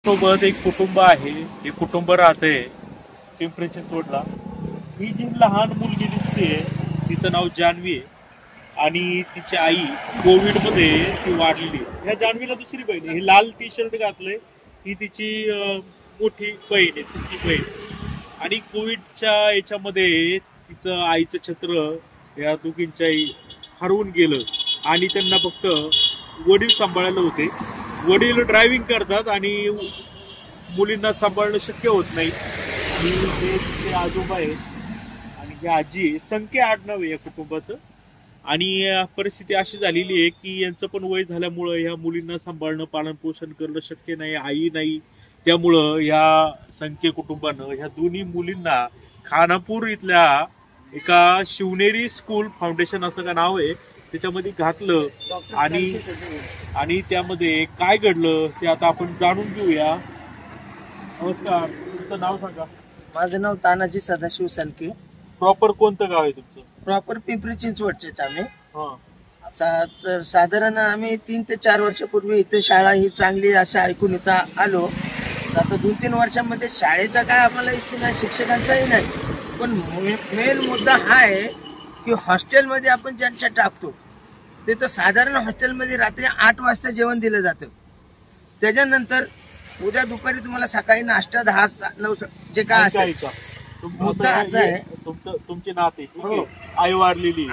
सोबत एक कुटुंब आहे. हे कुटुंब राहते पिंपरी चिंचवडला. ही जी लहान मुलगी दिसते तिचं नाव जान्हवी आहे आणि तिची आई कोविड मध्ये ती वाढलेली. ह्या जान्हवीला दुसरी बहीण आहे. हे लाल टी शर्ट घातलंय ही तिची मोठी बहीण आहे, सक्की बहीण. आणि कोविडच्या याच्यामध्ये तिचं आईचं छत्र या दोघींच्याही हरवून गेलं आणि त्यांना फक्त वडील सांभाळायला होते. वडील ड्रायव्हिंग करतात आणि मुलींना सांभाळणं शक्य होत नाही. हे आजोबा आहे आणि ही आजी. संख्या आडनाव आहे या कुटुंबाचं. आणि परिस्थिती अशी झालेली आहे की यांचं पण वय झाल्यामुळं ह्या मुलींना सांभाळणं, पालन पोषण करणं शक्य नाही, आई नाही. त्यामुळं या संख्या कुटुंबानं ह्या दोन्ही मुलींना खानापूर इथल्या एका शिवनेरी स्कूल फाउंडेशन असं का नाव आहे त्याच्यामध्ये घातलं. आणि त्यामध्ये काय घडलं ते आता आपण जाणून घेऊया. नमस्कार, तुमचं नाव सांगा. माझं नाव तानाजी सदाशिव सनके. प्रॉपर कोणतं गाव आहे तुमचं? प्रॉपर पिंपरी चिंचवडचेच आम्ही. हा. साधारण आम्ही 3 ते 4 वर्षापूर्वी इथे शाळा ही चांगली असं ऐकून इथं आलो. आता 2-3 वर्षांमध्ये शाळेचा काय आम्हाला इश्यू नाही, शिक्षकांचाही नाही. पण मेन मुद्दा हा आहे की हॉस्टेलमध्ये आपण ज्यांच्या टाकतो ते तर साधारण हॉस्टेलमध्ये रात्री 8 वाजता जेवण दिलं जातं. त्याच्यानंतर उद्या दुपारी तुम्हाला सकाळी नाश्ता 10-9 जे काय असेल. मुद्दा असा आहे तुमचे नाते आई वाढलेली,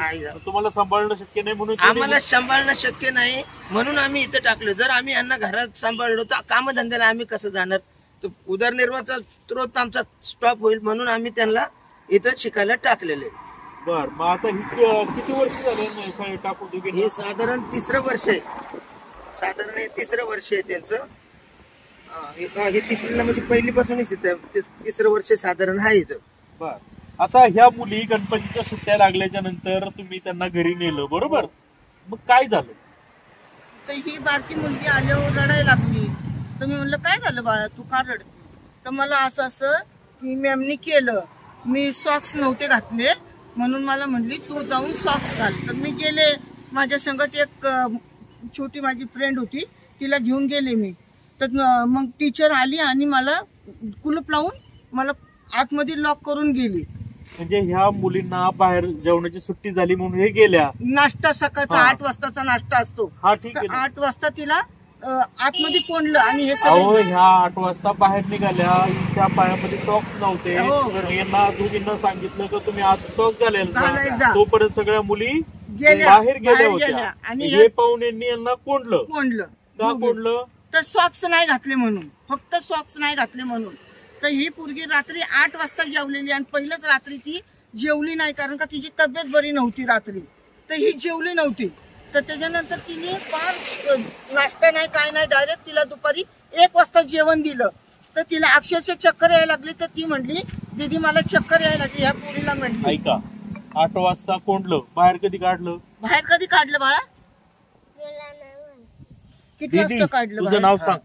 तुम्हाला सांभाळणं शक्य नाही म्हणून आम्हाला सांभाळणं शक्य नाही म्हणून आम्ही इथं टाकलं. जर आम्ही यांना घरात सांभाळलो तर कामधंद्याला आम्ही कसं जाणार? तर उदरनिर्वाहाचा स्त्रोत आमचा स्टॉप होईल म्हणून आम्ही त्यांना इथं शिकायला टाकलेले. बर, मग आता किती वर्ष झाले टाकून? हे साधारण 3रं वर्ष आहे. साधारण हे 3रं वर्ष आहे त्यांचं. हे 3रीला म्हणजे पहिलीपासूनच इथं 3रं वर्ष साधारण आहे इथं. बर, आता ह्या मुली गणपतीच्या सुट्ट्या लागल्याच्या नंतर तुम्ही त्यांना घरी नेलं, बरोबर? मग काय झालं? तर ही बारकी मुलगी आल्यावर रडायला लागली. तर मी म्हणलं काय झालं बाळा, तू का रडते? तर मला असं की मॅमनी केलं, मी सॉक्स नव्हते घातले म्हणून मला म्हणली तू जाऊन सॉक्स घाल. तर मी गेले. माझ्या संगत एक छोटी माझी फ्रेंड होती, तिला घेऊन गेले मी. तर मग टीचर आली आणि मला कुलूप लावून मला आतमध्ये लॉक करून गेली. म्हणजे ह्या मुलींना बाहेर जेवणाची सुट्टी झाली म्हणून हे गेल्या. नाश्ता सकाळचा 8 वाजताचा नाश्ता असतो. हा, ठीक आहे. 8 वाजता तिला आतमध्ये कोंडलं आणि हे सगळं ह्या 8 वाजता बाहेर निघाल्या. त्या पायामध्ये सॉक्स नव्हते. यांना दोघींना सांगितलं की तुम्ही आत सॉक्स घालायला. तोपर्यंत सगळ्या मुली बाहेर गेल्या होत्या आणि हे पाहून यांनी यांना कोंडलं. का कोंडलं? तर सॉक्स नाही घातले म्हणून, फक्त सॉक्स नाही घातले म्हणून. तर ही पोरगी रात्री 8 वाजता जेवलेली आणि पहिल्याच रात्री ती जेवली नाही कारण का तिची तब्येत बरी नव्हती रात्री. तर ही जेवली नव्हती. तर त्याच्यानंतर तिने फार नाश्ता नाही काय नाही, डायरेक्ट तिला दुपारी 1 वाजता जेवण दिलं. तर तिला अक्षरशः चक्कर यायला लागली. तर ती म्हणली दीदी मला चक्कर यायला लागली. ह्या पोरीला म्हणली. ऐका, 8 वाजता कोंडलं, बाहेर कधी काढलं? बाहेर कधी काढलं बाळा? किती वाजता काढलं? तुझं नाव सांग.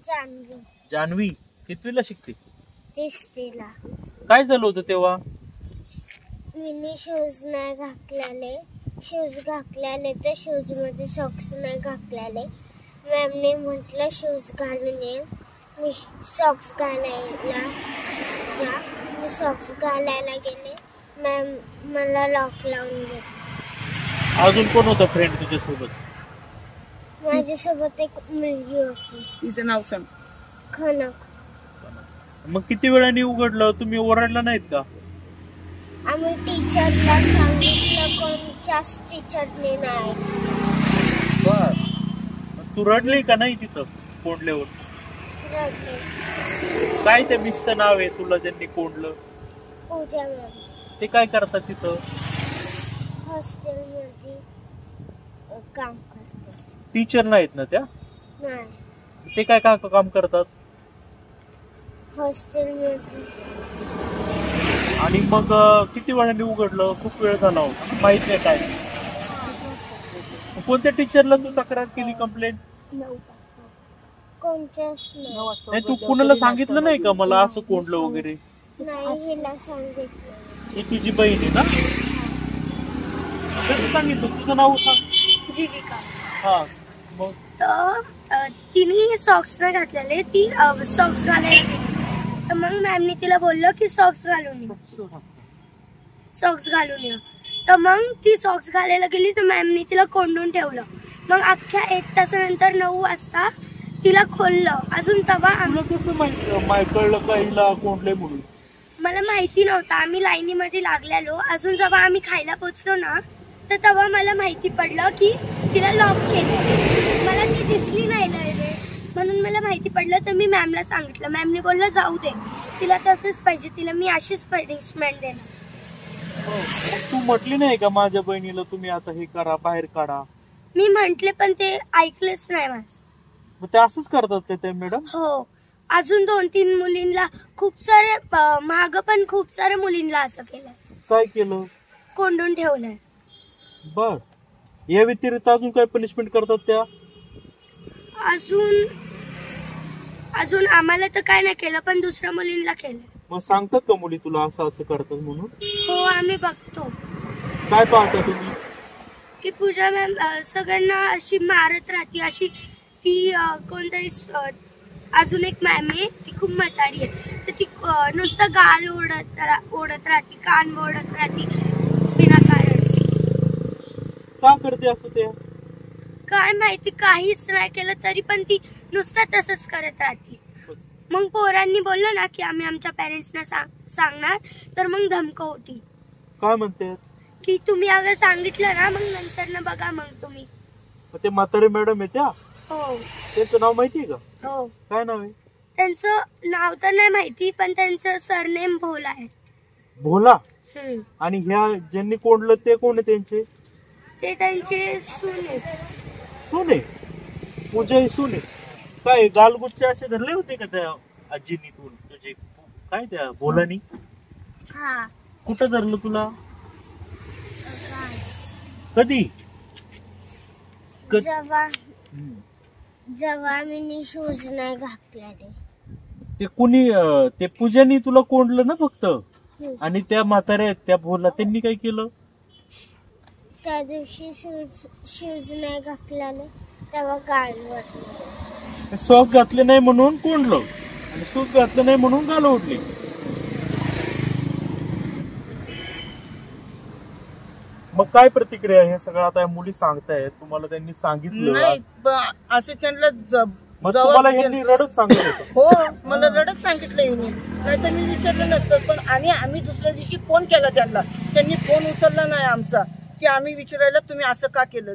जान्हवी. जान्हवी कितवीला शिकते? 3रीला. काय झालं होतं तेव्हा? मी शूज नाही घातलेले. शूज घातलेले तर शूज मध्ये सॉक्स नाही घातलेले. मॅमने म्हटलं शूज घालून ये. मी सॉक्स घालायला मी सॉक्स घालायला गेले. मॅम मला लॉक लावून गेले. अजून कोण होतं फ्रेंड तुझ्यासोबत? माझ्यासोबत एक मुलगी होती. तिचं नाव सांग. खनक. मग किती वेळाने उघडलं? तुम्ही ओरडला नाहीत का? आम्ही टीचरला सांगितलं, कोणच्याच टीचरने नाही. बर, तू रडली का नाही तिथं कोंडल्यावर? रडले. काय त्या मिसचं नाव आहे तुला ज्यांनी कोंडलं? पूजा मॅम. ते काय करतात तिथं? हॉस्टेलमध्ये काम करतात. टीचर नाहीत ना त्या? नाही. ते काय काम करतात? हॉस्टेलमध्ये. आणि मग किती वेळाने उघडलं? खूप वेळ झाला होता, माहित नाही काय? कोणत्या टीचरला तू तक्रार केली, कंप्लेंट? कोणत्याच नाही. तू कुणाला सांगितलं नाही का मला असं कोंडलं वगैरे? नाही, हिला सांगितलं. ही तुझी बहीण आहे ना? सांगितलं. तुझं नाव सांग. जीविका. हा, मग तर तिने सॉक्स नाही घातलेले, ती सॉक्स घालायला गेली. तर मग मॅमनी तिला बोललं की सॉक्स घालून ये. तर मग ती सॉक्स घालायला गेली तर मॅमनी तिला कोंडून ठेवलं. मग अख्ख्या 1 तासानंतर 9 वाजता तिला खोललं. अजून तेव्हा तुला कसं माहिती कळलं का हिला कोंडले म्हणून? मला माहिती नव्हतं, आम्ही लाईनीमध्ये लागलेलो. अजून जेव्हा आम्ही खायला पोचलो ना तर तेव्हा मला माहिती पडलं की तिला लॉक केलं. मला ती दिसली नाही रे, म्हणून मला माहिती पडलं. तर मी मॅमला सांगितलं. मॅमने बोललं जाऊ दे, तिला तसंच पाहिजे, तिला मी अशीच पनिशमेंट देणार. तू म्हटली नाही का माझ्या बहिणीला तुम्ही आता हे करा, बाहेर काढा? मी म्हंटले पण ते ऐकलेच नाही माझं. मग ते असंच करतात ते मॅडम? हो, अजून 2-3 मुलींना, खूप सारे माग पण खूप साऱ्या मुलींना असं केलंय. काय केलं? कोंडून ठेवलंय. बर, या व्यतिरिक्त अजून काय पनिशमेंट करतात त्या? अजून आम्हाला तर काय नाही केलं, पण दुसऱ्या मुलींना केलं. मग सांगतात का मुली तुला असं असं करतात म्हणून? हो, आम्ही बघतो. काय पाहता तुम्ही? की पूजा मॅम सगळ्यांना अशी मारत राहते. अशी ती कोणतरी अजून एक मॅम आहे, ती खूप म्हातारी आहे. तर ती नुसतं गाल ओढत राहते, कान ओढत राहते विनाकारणची. का करते असं ते? काय माहिती, काहीच नाही केलं तरी पण ती नुसतं तसंच करत राहते. मग पोरांनी बोललं ना की आम्ही आमच्या पेरेंट्सना सांगणार, तर मग धमकवती. काय म्हणते? की तुम्ही अगर सांगितलं ना मग नंतर ना बघा मग तुम्ही. ते म्हातारे मॅडम आहे त्या? हो. त्यांचं नाव माहितीये का? हो. काय नाव आहे त्यांचं? नाव तर नाही माहिती, पण त्यांचं सरनेम भोला आहे. भोला? आणि ह्या ज्यांनी कोंडलं ते कोण आहे त्यांचे? ते त्यांचे सुने. सुने? पूजा ही सुने? काय गालगुच्चे असे धरले होते का त्या आजीनी तुझे? काय त्या भोलानी? हा. कुठं धरलं तुला? कधी? जेव्हा मी शूज नाही घातलेले. ते कुणी ते पूजानी तुला कोंडलं ना फक्त? आणि त्या म्हाताऱ्या आहेत त्या भोला, त्यांनी काय केलं? त्या दिवशी शूज नाही घातलेले तेव्हा गाल ओढले. सॉक्स घातले नाही म्हणून कोंडलं आणि शूज घातले नाही म्हणून गाल ओढली. मग काय प्रतिक्रिया? हे सगळं आता मुली सांगतायत, तुम्हाला त्यांनी सांगितलं नाही असे त्यांना मग तुम्हाला यांनी रडत सांगितलं होतं? हो, मला रडत सांगितलं यांनी, नाहीतर मी विचारलं नसतं. पण आणि आम्ही दुसऱ्या दिवशी फोन केला त्यांना, त्यांनी फोन उचलला नाही आमचा, की आम्ही विचारायला तुम्ही असं का केलं.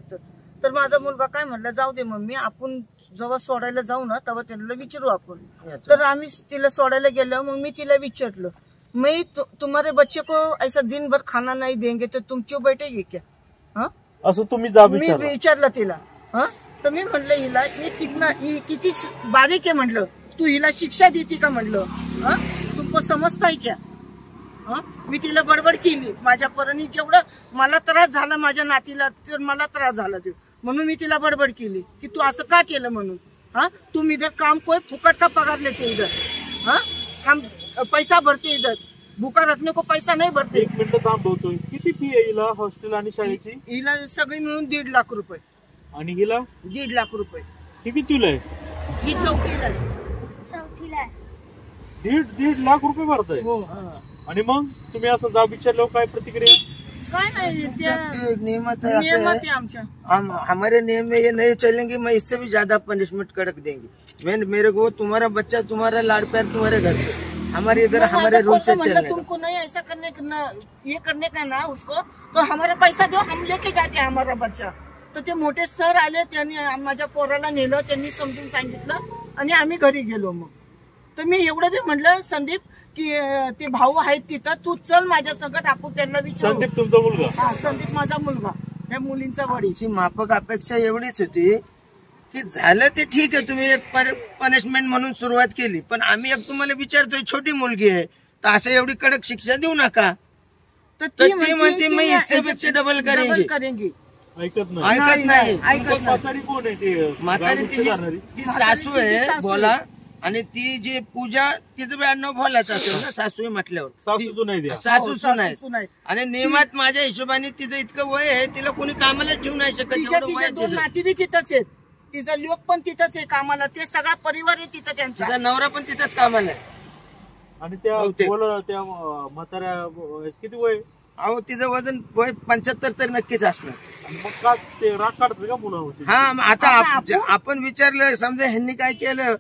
तर माझा मुलगा काय म्हणला, जाऊ दे मम्मी, आपण जेव्हा सोडायला जाऊ ना तेव्हा त्यांना विचारू आपण. तर आम्ही तिला सोडायला गेलो. मग मी तिला विचारलं, मैं तुम्हारे बच्चे को ऐसा दिन भर खाना नहीं देंगे तो तुम क्यों बैठेगी क्या? हाँ, असं तुम्ही मी विचारलं तिला. हा, तर मी म्हणलं हिला ही किती बारीक आहे म्हणलं, तू हिला शिक्षा देते का म्हणलं? हा, तुमको समजताय क्या? हा, मी तिला बडबड केली. माझ्या पराने जेवढं मला त्रास झाला माझ्या नातीला, तर मला त्रास झाला ते, म्हणून मी तिला बडबड केली की तू असं का केलं म्हणून. हा, तुम इधर काम कोई फुकट का पगार लेते इधर. हा, हम पैसा भरते इधर, भूका रखने को पैसा नहीं भरते. 1 मिनिट थांबवतोय. किती फी आहे हिला हॉस्टेल आणि शाळेची? हिला सगळी मिळून 1.5 लाख रुपये. आणि हिला 1.5 लाख रुपये. ही कितीला आहे? ही चौथीला आहे. 1.5 लाख रुपये भरताय? हो. आणि मग तुम्ही असं जा विचारल्यावर काय प्रतिक्रिया? काय नाही, नियमत नियमात आहे आमच्या. हमारे नियम में ये नहीं चलेंगे, मैं इससे भी ज्यादा पनिशमेंट कड़क देंगे. मेरे को तुम्हारा बच्चा, तुम्हारा लाड़ प्यार तुम्हारे घर पे, हमारे इधर हमारे रूल से चलने. तुमको नहीं ऐसा ये करने का ना उसको, तो हमारा पैसा दो, हम लेके जाते हमारा बच्चा. तर ते मोठे सर आले, त्यांनी माझ्या पोराला नेलं, त्यांनी समजून सांगितलं आणि आम्ही घरी गेलो. मग तर मी एवढं बी म्हणलं संदीप की ते भाऊ आहेत तिथं, तू चल माझ्या संकट, आपण त्यांना विचारू. संदीप तुमचा मुलगा? हा, संदीप माझा मुलगा, त्या मुलींचा वडील. आमची माफक अपेक्षा एवढीच होती की झालं ते ठीक आहे, तुम्ही एक पनिशमेंट म्हणून सुरुवात केली, पण आम्ही एक तुम्हाला विचारतोय, छोटी मुलगी आहे तर असं एवढी कडक शिक्षा देऊ नका. तर ती म्हणते मी इससे डबल करेंगे. ऐकत नाही. म्हातारी कोण आहे? ते म्हातारी ती सासू आहे भोला, आणि ती जी पूजा तिचं ब्याण्णव भोलाच असेल ना, सासू म्हटल्यावर. सासू नाही. आणि नियमात माझ्या हिशोबाने तिचं इतकं वय आहे, तिला कोणी कामाला ठेवू नाही शकत. तिच्या 2 नाती बी तिथंच आहेत. तिचा लोक पण तिथंच आहे कामाला, ते सगळा परिवार आहे तिथं त्यांचा. तिचा नवरा पण तिथंच कामाला आहे. आणि त्या बहुतेक. त्या म्हाताऱ्या किती वय? अहो तिचं वजन 75 तर नक्कीच असणार. आणि मग का ते राग काढतात का मुलं होती? हा मग आता आपण विचारलं, समजा ह्यांनी काय केलं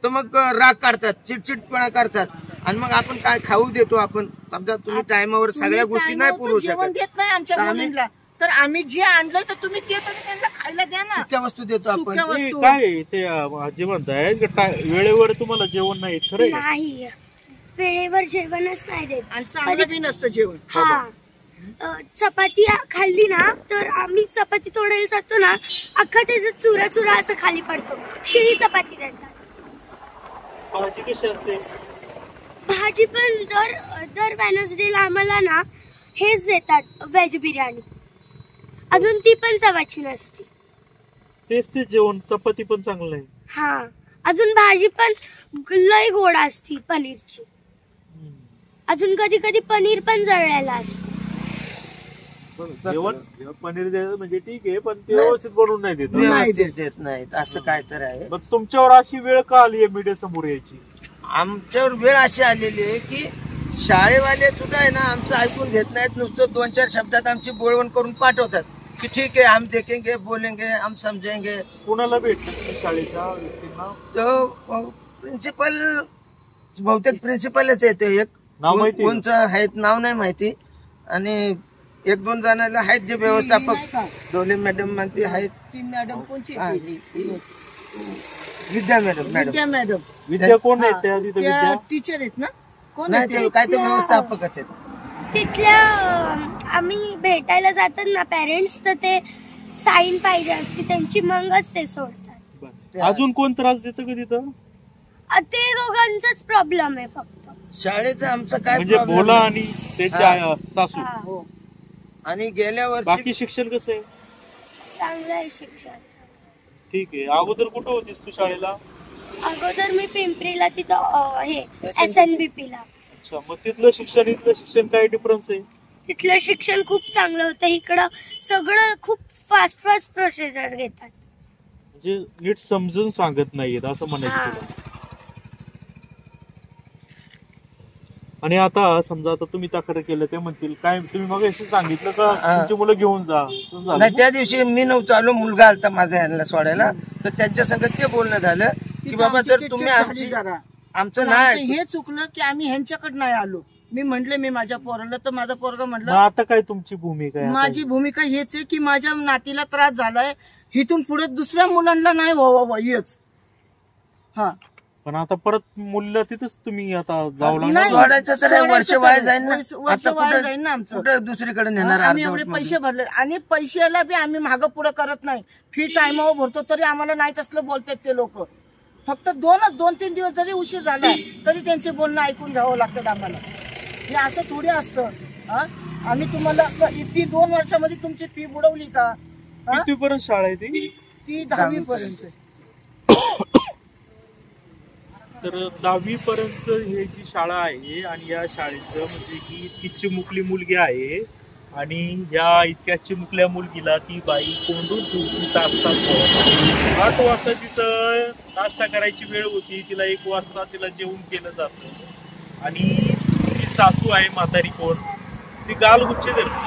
तर मग राग काढतात, चिडचिडपणा करतात, आणि मग आपण काय खाऊ देतो. आपण समजा तुम्ही टायमावर सगळ्या गोष्टी नाही पुरवू जेवण शकत, देत नाही आमच्या मुलींना, तर आम्ही जे आणलं तर तुम्ही ते तरी त्यांना खायला द्या ना. सुक्या वस्तू देतो आपण. सुक्या हे वस्तू. काय आहे ते जे म्हणताय वेळेवर तुम्हाला जेवण नाही खरं आहे? नाही, वेळेवर जेवणच नाही देत. आणि चांगलं बी नसतं जेवण. हा, चपाती खाल्ली ना तर आम्ही चपाती तोडायला जातो ना, अख्खा त्याचा चुरा चुरा असं खाली पडतो. शिळी चपाती देतात. भाजी कशी असते? भाजी पण दर वेनसडेला आम्हाला ना हेच देतात, व्हेज बिर्याणी. अजून ती पण चवाची नसती. तेच ते जेवण, चपाती पण चांगलं आहे. हा, अजून भाजी पण लय गोड असती पनीरची. अजून कधी कधी पनीर पण जळलेलं असतं. जेवण पनीर द्यायचं म्हणजे ठीक आहे, पण ते व्यवस्थित बनवून नाही देत. व्यवस्थित देत नाहीत, असं काय तर आहे. मग तुमच्यावर अशी वेळ का आली आहे मीडिया समोर यायची? आमच्यावर वेळ अशी आलेली आहे की शाळेवाले सुद्धा आहे ना आमचं ऐकून घेत नाहीत. नुसतं 2-4 शब्दात आमची बोलवण करून पाठवतात की ठीक आहे, हम देखेंगे, बोलेंगे, हम समजेंगे. कुणाला भेटत शाळेच्या व्यक्तींना? तो प्रिन्सिपल, बहुतेक प्रिन्सिपलच आहे ते. एक नाव माहिती आहे? कोणचं आहेत नाव नाही माहिती, आणि 1-2 जणांना आहेत जे व्यवस्थापक, डोले मॅडम म्हणते आहेत. ती मॅडम कोणची? विद्या मॅडम. विद्या मॅडम. विद्या कोण आहेत त्या तिथं? त्या विद्या टीचर आहेत ना? कोण नाही, आहे ते काय ते व्यवस्थापकच आहेत. तिथल्या आम्ही भेटायला जातात ना पेरेंट्स, तर ते साईन पाहिजे असते त्यांची, मगच ते सोडतात. बरं. अजून कोण त्रास देतं का तिथं? ते दोघांचाच प्रॉब्लेम आहे फक्त. शाळेचं आमचं काय म्हणजे problem भोला नाही. आणि त्यांच्या सासू. हा, हो. आणि गेल्या वर्षी बाकी शिक्षण कसं आहे? चांगलं आहे शिक्षण. ठीक आहे. अगोदर कुठं होतीस तू शाळेला? अगोदर मी पिंपरीला तिथं हे SNBP ला. अच्छा, मग तिथलं शिक्षण इथलं शिक्षण काय डिफरन्स आहे? तिथलं शिक्षण खूप चांगलं होतं. इकडं सगळं खूप फास्ट प्रोसिजर घेतात. म्हणजे नीट समजून सांगत नाहीयेत असं म्हणायचं तुला. आणि आता समजा आता तुम्ही तक्रार केलं, ते म्हणतील काय तुम्ही मग अशी सांगितलं का तुमची मुलं घेऊन जा? नाही, त्या दिवशी मी नव्हतो आलो, मुलगा आलता माझा ह्यांना सोडायला, तर त्यांच्या संगत ते बोलणं झालं की बाबा जर तुम्ही आमचं नाही, हे चुकलं की आम्ही ह्यांच्याकडे नाही आलो. मी म्हंटले मी माझ्या पोराला, तर माझा पोरगा मग म्हटलं आता काय तुमची भूमिका आहे? माझी भूमिका हेच आहे की माझ्या नातीला त्रास झालाय, इथून पुढे दुसऱ्या मुलांना नाही व्हावं हेच. हा, पण आता परत मूल्य तिथंच तुम्ही आता जाऊ नाही, लागला. सोडायचं तर वर्ष वाया जाईल ना. वर्ष आता वाया जाईल ना आमचं. कुठं दुसरीकडे नेणार? आम्ही एवढे पैसे भरले, आणि पैशाला बी आम्ही मागं पुढे करत नाही. फी टायमावर भरतो तरी आम्हाला नाही तसलं बोलतात ते लोक. फक्त 2-3 दिवस जरी उशीर झाला तरी त्यांचे बोलणं ऐकून घ्यावं लागतं आम्हाला. हे असं थोडे असतं. आम्ही तुम्हाला ती 2 वर्षामध्ये तुमची फी बुडवली का? कितीपर्यंत शाळा आहे ती? ती 10वी पर्यंत. तर 10वी पर्यंत हे जी शाळा आहे, आणि या शाळेचं म्हणजे की ती चिमुकली मुलगी आहे, आणि या इतक्या चिमुकल्या मुलगीला ती बाई कोंडून ठेवून तास 8 वाजता तिथं नाश्ता करायची वेळ होती, तिला 1 वाजता तिला जेवण केलं जातं, आणि ती सासू आहे म्हातारी कोण, ती गालगुच्छ धरते.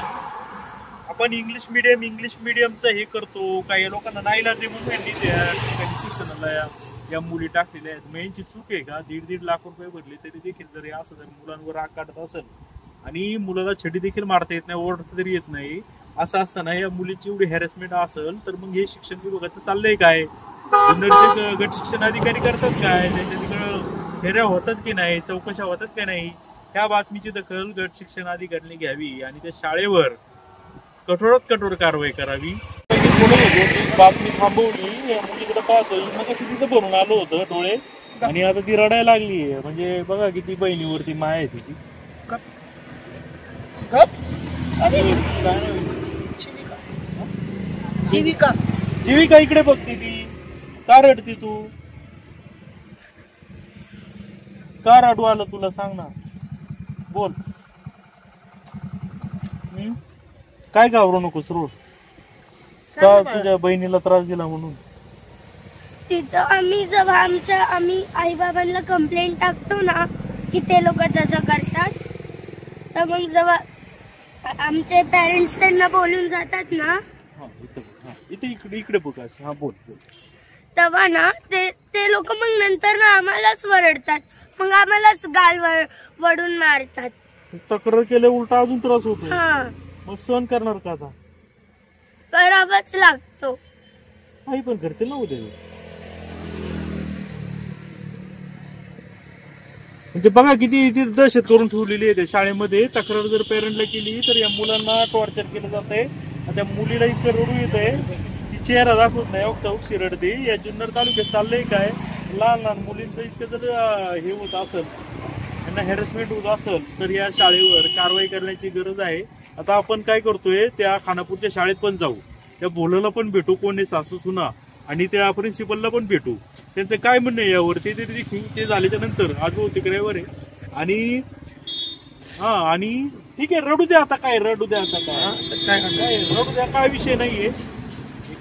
आपण इंग्लिश मिडियमचं हे करतो, काही लोकांना नाहीला जे म्हणून त्यांनी त्या ठिकाणी शिक्षणाला या मुली टाकलेल्या आहेत. मग यांची चूक आहे का? 1.5 लाख रुपये भरले तरी देखील जर असं जर मुलांवर राग काढत असेल, आणि मुलाला छडी देखील मारता येत नाही, ओरडता तरी येत नाही, असं असताना या मुलीची एवढी हॅरेसमेंट असेल, तर मग हे शिक्षण विभागाचं चाललंय काय? गट शिक्षण अधिकारी करतात काय? त्यांच्या तिकडं फेऱ्या होतात की नाही, चौकशा होतात की नाही, ह्या बातमीची दखल गट शिक्षण अधिकाऱ्यांनी घ्यावी आणि त्या शाळेवर कठोरात कठोर कारवाई करावी. बातमी थांबवली, या मुलीकडे पाहतोय, मग कशी तिथं भरून आलो होतं डोळे, आणि आता ती रडायला लागली आहे. म्हणजे बघा किती बहिणीवरती माया आहे तिची. जीविका इकडे बघती ती, का रडती तू? का रडू आलं तुला? सांग ना, बोल. काय घाबरू नकोस रोड, का तुझ्या बहिणीला त्रास दिला म्हणून? तिथं आम्ही आई बाबांना कंप्लेंट टाकतो ना की ते लोक तसं करतात, तर मग जेव्हा आमचे पेरेंट्स त्यांना बोलून जातात ना, इकडे बघा. हा बोल. तेव्हा ना ते लोक मग नंतर ना आम्हालाच वरडतात, मग आम्हालाच गाल वडून मारतात. तक्रार केल्या उलटा अजून त्रास होतो. हा, मग सहन करणार का आता? करावाच लागतो. आई पण करते ना उद्या. म्हणजे बघा किती इथे दहशत करून ठेवलेली आहे शाळेमध्ये. तक्रार जर पेरेंटला केली तर या मुलांना टॉर्चर केलं जात आहे. त्या मुलीला इतकं रडू येत आहे, ती चेहरा दाखवत नाही, औक्षी रडते. या जुन्नर तालुक्यात चाललंय काय, लहान लहान मुलींचं इतकं जर हे होत असेल, त्यांना हॅरेसमेंट होत असेल, तर या शाळेवर कारवाई करण्याची गरज आहे. आता आपण काय करतोय, त्या खानापूरच्या शाळेत पण जाऊ, त्या बोलायला पण भेटू, कोण आहे सासू सुना, आणि त्या प्रिन्सिपलला पण भेटू. त्यांचं काय म्हणणं आहे यावरती ते झाल्याच्या नंतर. आज बहुतेक रविवार आहे. आणि आणि ठीक आहे, रडू द्या आता, काय रडू द्या आता, काय रडू द्या, काय विषय नाहीये.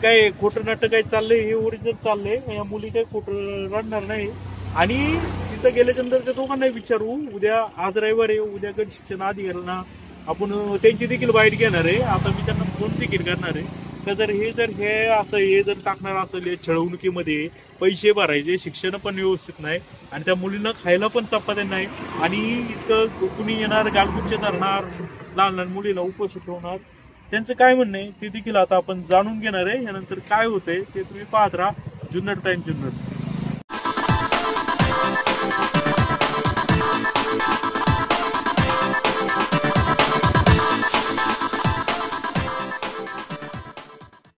काय खोटं नाटक काय चाललंय, हे ओरिजिनल चाललंय. या मुली काय खोटं रडणार नाही. आणि तिथं गेल्याच्या नंतर त्या दोघांना विचारू, उद्या, आज रविवार आहे, उद्या गट शिक्षण अधिकाऱ्यांना आपण त्यांची देखील बाईट घेणार आहे. आता मी त्यांना फोन देखील करणार आहे का जर हे असं हे जर टाकणार असेल छळवणुकीमध्ये, पैसे भरायचे, शिक्षण पण व्यवस्थित नाही, आणि त्या मुलींना खायला पण चपात्या नाही, आणि इतकं कुणी येणार, गालगुच्छ धरणार, लहान लहान मुलीला उपोषण ठेवणार, त्यांचं काय म्हणणं आहे ते देखील आता आपण जाणून घेणार आहे. यानंतर काय होतंय ते तुम्ही पाहत राहा जुन्नर टाइम जुन्नर.